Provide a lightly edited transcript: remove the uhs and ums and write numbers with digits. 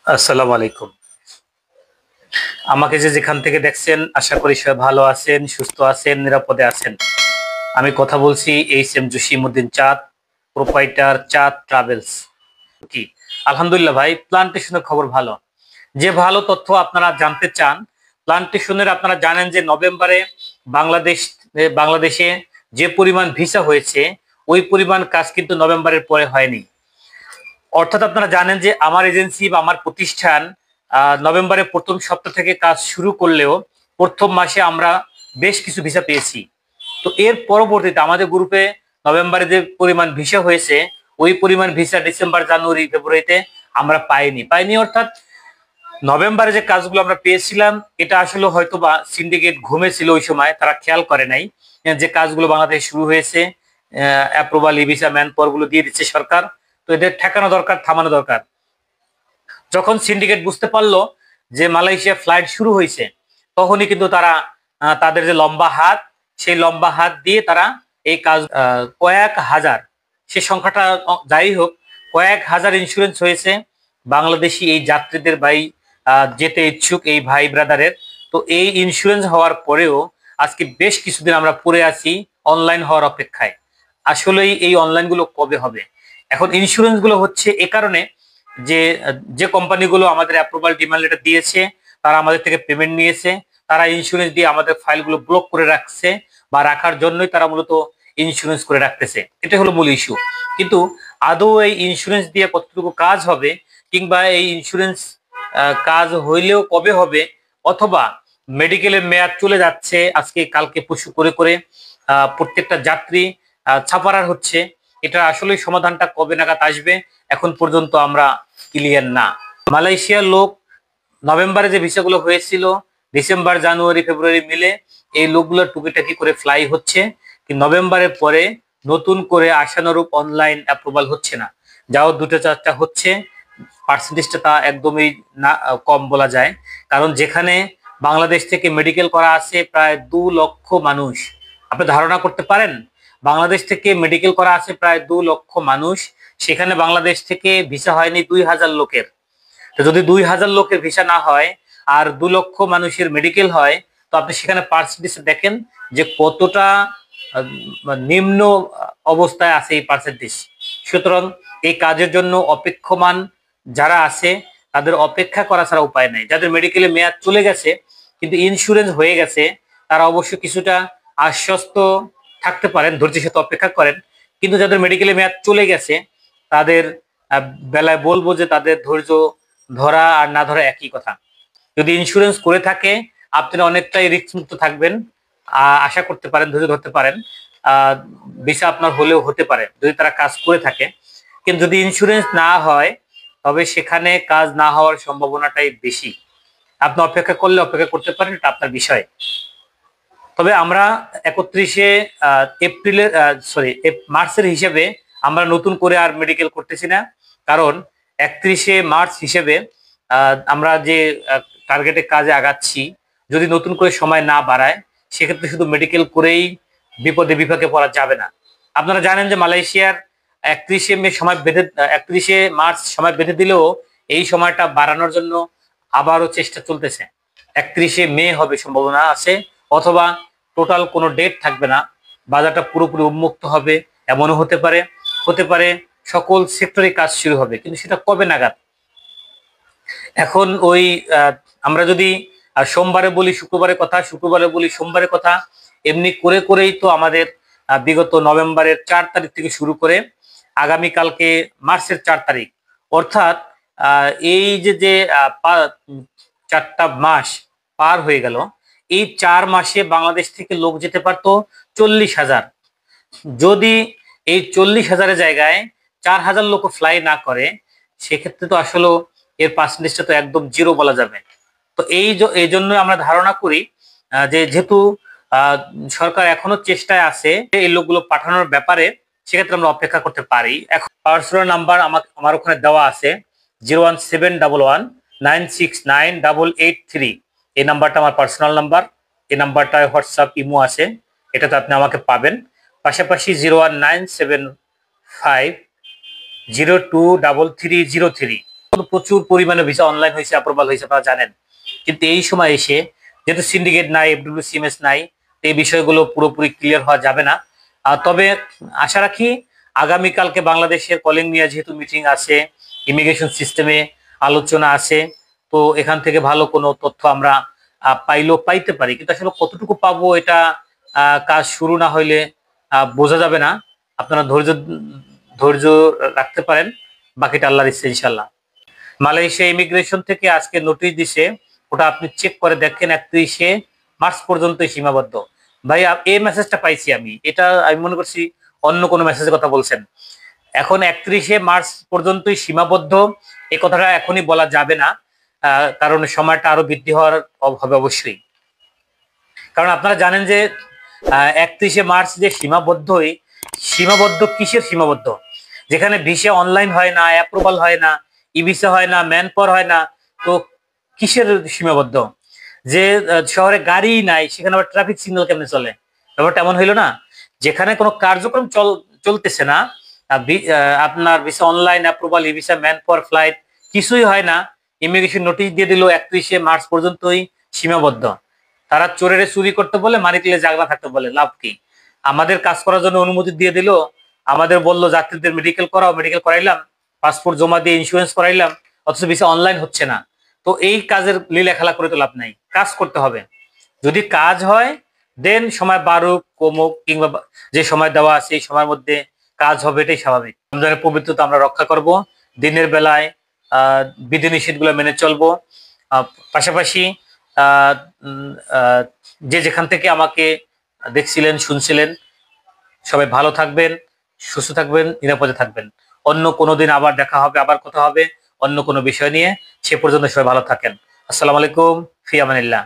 আসসালামু আলাইকুম। আমাকে যেখান থেকে দেখছেন আশা করি সবাই ভালো আছেন, সুস্থ আছেন, নিরাপদে আছেন। আমি কথা বলছি এইচ এম জসিমউদ্দিন চাঁদ, প্রোপাইটার চাঁদ ট্রাভেলস। কি আলহামদুলিল্লাহ ভাই, প্লান্টেশনের খবর ভালো। যে ভালো তথ্য আপনারা জানতে চান, প্লান্টেশনের আপনারা জানেন যে নভেম্বরে বাংলাদেশে যে পরিমাণ ভিসা হয়েছে ওই পরিমাণ কাজ কিন্তু নভেম্বরের পরে হয়নি। অর্থাৎ আপনারা জানেন যে আমার এজেন্সি বা আমার প্রতিষ্ঠান নভেম্বরের প্রথম সপ্তাহ থেকে কাজ শুরু করলেও প্রথম মাসে আমরা বেশ কিছু ভিসা পেয়েছি। তো এর পরবর্তীতে আমাদের গ্রুপে নভেম্বরে যে পরিমাণ ভিসা হয়েছে ওই পরিমাণ ভিসা ডিসেম্বর, জানুয়ারি, ফেব্রুয়ারিতে আমরা পাইনি অর্থাৎ নভেম্বরে যে কাজগুলো আমরা পেয়েছিলাম এটা আসলে হয়তো বা সিন্ডিকেট ঘুমেছিল, ওই সময় তারা খেয়াল করে নাই যে কাজগুলো বাংলাদেশে শুরু হয়েছে। অ্যাপ্রুভাল, ই ভিসা, ম্যান পাওয়ার গুলো দিয়ে দিচ্ছে সরকার। তো এদের ঠেকানো দরকার, থামানো দরকার। যখন সিন্ডিকেট বুঝতে পারলো যে মালয়েশিয়া ফ্লাইট শুরু হয়েছে তখনই কিন্তু তারা তাদের যে লম্বা হাত, সেই লম্বা হাত দিয়ে তারা এই কাজ কয়েক হাজার, সে সংখ্যাটা যাই হোক, কয়েক হাজার ইন্স্যুরেন্স হয়েছে বাংলাদেশি এই যাত্রীদের যেতে ইচ্ছুক এই ভাই ব্রাদারের। তো এই ইন্স্যুরেন্স হওয়ার পরেও আজকে বেশ কিছুদিন আমরা পড়ে আছি অনলাইন হওয়ার অপেক্ষায়। আসলেই এই অনলাইনগুলো কবে হবে? এখন ইন্স্যুরেন্স গুলো হচ্ছে এ কারণে যে যে কোম্পানিগুলো আমাদের অ্যাপ্রুভাল ডিমান্ড লেটার দিয়েছে তারা আমাদের থেকে পেমেন্ট নিয়েছে, তারা ইন্স্যুরেন্স দিয়ে আমাদের ফাইলগুলো ব্লক করে রাখছে বা রাখার জন্যই তারা মূলত ইন্স্যুরেন্স করে রাখতেছে। এটা হলো মূল ইস্যু। কিন্তু আদৌ এই ইন্স্যুরেন্স দিয়ে কতটুকু কাজ হবে, কিংবা এই ইন্স্যুরেন্স কাজ হইলেও কবে হবে, অথবা মেডিকেলের মেয়াদ চলে যাচ্ছে আজকে কালকে পরশু করে করে প্রত্যেকটা যাত্রী ছাপারার হচ্ছে, এটা আসলে সমাধানটা কবে নাগাদ আসবে এখন পর্যন্ত আমরা ক্লিয়ার না। মালয়েশিয়ার লোক নভেম্বরে যে ভিসাগুলো হয়েছিল ডিসেম্বর, জানুয়ারি, ফেব্রুয়ারি মিলে এই লোকগুলো টুকিটাকি করে ফ্লাই হচ্ছে, কিন্তু নভেম্বরের পরে নতুন করে আশানুরূপ অনলাইন অ্যাপ্রুভাল হচ্ছে না। যাও দুটো চারটা হচ্ছে, পার্সেন্টেজটা তা একদমই না কম বলা যায়। কারণ যেখানে বাংলাদেশ থেকে মেডিকেল করা আছে প্রায় 2 লক্ষ মানুষ, আপনি ধারণা করতে পারেন বাংলাদেশ থেকে মেডিকেল করা আছে প্রায় 2 লক্ষ মানুষ, সেখানে বাংলাদেশ থেকে ভিসা হয়নি 2000 লোকের। তো যদি 2000 লোকের ভিসা না হয় আর 2 লক্ষ মানুষের মেডিকেল হয়, তো আপনি সেখানে পার্সেন্টেজ দেখেন যে কতটা নিম্ন অবস্থায় আছে এই পার্সেন্টেজ। সুতরাং এই কাজের জন্য অপেক্ষমান যারা আছে তাদের অপেক্ষা করা ছাড়া উপায় নাই। যাদের মেডিকেলে মেয়াদ চলে গেছে কিন্তু ইন্স্যুরেন্স হয়ে গেছে তারা অবশ্য কিছুটা আশ্বস্ত থাকতে পারেন, ধৈর্যের সাথে অপেক্ষা করেন। কিন্তু যাদের মেডিকেলে মেয়াদ চলে গেছে তাদের বেলায় বলবো যে তাদের ধৈর্য ধরা আর না ধরা একই কথা। যদি ইন্স্যুরেন্স করে থাকে আপনি অনেকটাই রিস্ক মুক্ত থাকবেন, আশা করতে পারেন, ধৈর্য ধরতে পারেন, ভিসা আপনার হলেও হতে পারে যদি তারা কাজ করে থাকে। কিন্তু যদি ইন্স্যুরেন্স না হয় তবে সেখানে কাজ না হওয়ার সম্ভাবনাটাই বেশি। আপনি অপেক্ষা করলে অপেক্ষা করতে পারেন, এটা আপনার বিষয়। তবে আমরা 31শে এপ্রিলের মার্চের হিসেবে আমরা নতুন করে আর মেডিকেল করতেছি না। কারণ 31শে মার্চ হিসেবে আমরা যে টার্গেটে কাজে আগাচ্ছি, যদি নতুন করে সময় না বাড়ায় সেক্ষেত্রে শুধু মেডিকেল করেই বিপদে বিপাকে পড়া যাবে না। আপনারা জানেন যে মালয়েশিয়ার 31শে মার্চ সময় বেঁধে দিলেও এই সময়টা বাড়ানোর জন্য আবারও চেষ্টা চলতেছে। 31শে মে হবে সম্ভাবনা আছে, অথবা টোটাল কোনো ডেট থাকবে না, বাজারটা পুরোপুরি উন্মুক্ত হবে এমনও হতে পারে সকল সেক্টরে কাজ শুরু হবে, কিন্তু সেটা কবে নাগাদ? এখন ওই আমরা যদি সোমবারে বলি শুক্রবারের কথা, শুক্রবারে বলি সোমবারের কথা, এমনি করে করেই তো আমাদের বিগত নভেম্বরের 4 তারিখ থেকে শুরু করে আগামীকালকে মার্চের 4 তারিখ, অর্থাৎ এই যে 4টা মাস পার হয়ে গেল। এই 4 মাসে বাংলাদেশ থেকে লোক যেতে পারতো 40,000। যদি এই 40,000-এর জায়গায় 4,000 লোক ফ্লাই না করে সেক্ষেত্রে তো আসলে এর পার্সেন্টেজটা তো একদম জিরো বলা যাবে। তো এই জন্য আমরা ধারণা করি যে যেহেতু সরকার এখনো চেষ্টায় আছে এই লোকগুলো পাঠানোর ব্যাপারে, সেক্ষেত্রে আমরা অপেক্ষা করতে পারি। এখন পার্সোনাল নাম্বার আমার ওখানে দেওয়া আছে 01711969883। এই নাম্বারটা আমার পার্সোনাল নাম্বার। এই নাম্বারটায় হোয়াটসঅ্যাপ, ইমো আছে, এটাতে আপনি আমাকে পাবেন। পাশাপাশি 01975023303 প্রচুর পরিমাণে ভিসা অনলাইন হয়েছে, অ্যাপ্রুভাল হয়েছে, আপনারা জানেন। কিন্তু এই সময় এসে যেহেতু সিন্ডিকেট নাই, FWCMS নাই, এই বিষয়গুলো পুরোপুরি ক্লিয়ার হওয়া যাবে না। তবে আশা রাখি আগামীকালকে বাংলাদেশের কলিং নিয়ে যেহেতু মিটিং আছে, ইমিগ্রেশন সিস্টেমে আলোচনা আছে, তো এখান থেকে ভালো কোনো তথ্য আমরা পাইলেও পাইতে পারি। কিন্তু আসলে কতটুকু পাবো এটা কাজ শুরু না হইলে বোঝা যাবে না। আপনারা ধৈর্য ধৈর্য রাখতে পারেন, বাকিটা আল্লাহর ইচ্ছা ইনশাল্লাহ। মালয়েশিয়া ইমিগ্রেশন থেকে আজকে নোটিশ দিছে, ওটা আপনি চেক করে দেখেন, 31শে মার্চ পর্যন্ত সীমাবদ্ধ। ভাই এই মেসেজটা পাইছি আমি, এটা আমি মনে করছি অন্য কোনো মেসেজের কথা বলছেন। এখন 31শে মার্চ পর্যন্তই সীমাবদ্ধ, এই কথাটা এখনই বলা যাবে না, কারণ সময়টা আরো বৃদ্ধি হওয়ার হবে অবশ্যই। কারণ আপনারা জানেন যে 31শে মার্চ যে সীমাবদ্ধই, সীমাবদ্ধ কিসের সীমাবদ্ধ? যেখানে ভিসা অনলাইন হয় না, অ্যাপ্রুভাল হয় না, ই ভিসা হয় না, ম্যান পাওয়ার হয় না, তো কিসের সীমাবদ্ধ? যে শহরে গাড়ি নাই সেখানে আবার ট্রাফিক সিগন্যাল কেমনে চলে? ব্যাপারটা এমন হইলো না? যেখানে কোনো কার্যক্রম চলতেছে না, আপনার ভিসা অনলাইন অ্যাপ্রুভাল, ই ভিসা, ম্যান পাওয়ার, ফ্লাইট কিছুই হয় না, ইমিগ্রেশন নোটিশ দিয়ে দিল 31শে মার্চ পর্যন্তই সীমাবদ্ধ। তারা চোরের চুরি করতে বলে, মানি তুলে জাগনা থাকতে বলে, লাভ কি? আমাদের কাজ করার জন্য অনুমতি দিয়ে দিল, আমাদের বললো যাত্রীদের মেডিকেল করাও, মেডিকেল করাইলাম, পাসপোর্ট জমা দিয়ে ইন্স্যুরেন্স করাইলাম, অথচ ভিসা অনলাইন হচ্ছে না। তো এই কাজের লীলা খেলা করে তো লাভ নাই, কাজ করতে হবে। যদি কাজ হয় দেন সময় বাড়ুক কমুক, কিংবা যে সময় দেওয়া আছে এই সময়ের মধ্যে কাজ হবে, এটাই স্বাভাবিক। রমজানের পবিত্রতা আমরা রক্ষা করব, দিনের বেলায় বিধিনিষেধগুলো মেনে চলবো। পাশাপাশি যে যেখান থেকে আমাকে দেখছিলেন, শুনছিলেন, সবাই ভালো থাকবেন, সুস্থ থাকবেন, নিরাপদে থাকবেন। অন্য কোনো দিন আবার দেখা হবে, আবার কথা হবে অন্য কোনো বিষয় নিয়ে। সে পর্যন্ত সবাই ভালো থাকেন। আসসালামু আলাইকুম, ফি আমানিল্লাহ।